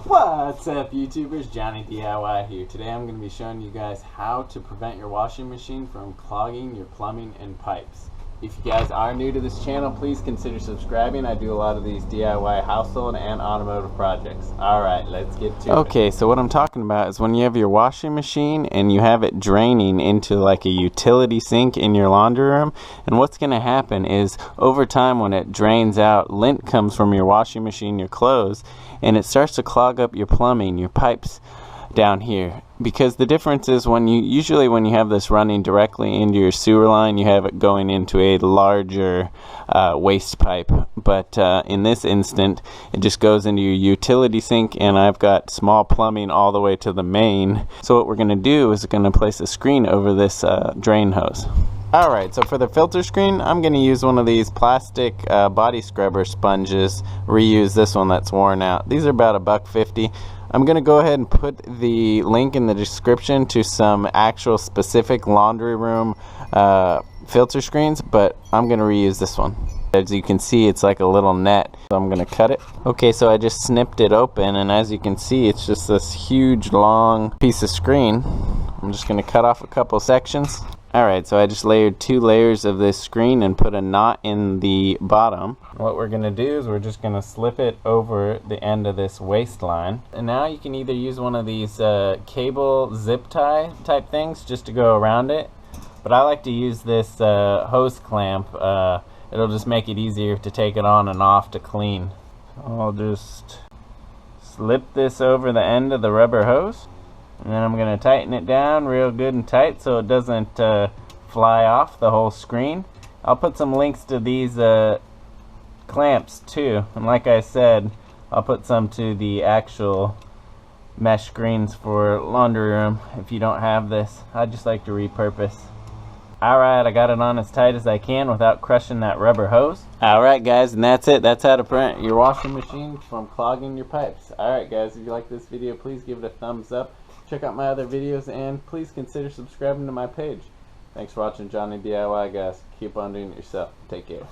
What's up, YouTubers? Johnny DIY here. Today I'm going to be showing you guys how to prevent your washing machine from clogging your plumbing and pipes. If you guys are new to this channel, please consider subscribing. I do a lot of these DIY household and automotive projects. Alright, let's get to it. Okay, so what I'm talking about is when you have your washing machine and you have it draining into like a utility sink in your laundry room, and what's going to happen is over time when it drains out, lint comes from your washing machine, your clothes, and it starts to clog up your plumbing, your pipes down here. Because the difference is when you have this running directly into your sewer line, you have it going into a larger waste pipe, but in this instant it just goes into your utility sink, and I've got small plumbing all the way to the main. So what we're going to do is going to place a screen over this drain hose. Alright, so for the filter screen, I'm going to use one of these plastic body scrubber sponges. Reuse this one that's worn out. These are about $1.50. I'm going to go ahead and put the link in the description to some actual specific laundry room filter screens, but I'm going to reuse this one. As you can see, it's like a little net, so I'm going to cut it. Okay, so I just snipped it open, and as you can see, it's just this huge long piece of screen. I'm just going to cut off a couple sections. Alright, so I just layered 2 layers of this screen and put a knot in the bottom. What we're going to do is we're just going to slip it over the end of this waistline. And now you can either use one of these cable zip tie type things just to go around it. But I like to use this hose clamp. It'll just make it easier to take it on and off to clean. So I'll just slip this over the end of the rubber hose. And then I'm going to tighten it down real good and tight so it doesn't fly off the whole screen. I'll put some links to these clamps too. And like I said, I'll put some to the actual mesh screens for laundry room if you don't have this. I just like to repurpose. Alright, I got it on as tight as I can without crushing that rubber hose. Alright guys, and that's it. That's how to prevent your washing machine from clogging your pipes. Alright guys, if you like this video, please give it a thumbs up. Check out my other videos, and please consider subscribing to my page. Thanks for watching Johnny DIY, guys. Keep on doing it yourself. Take care.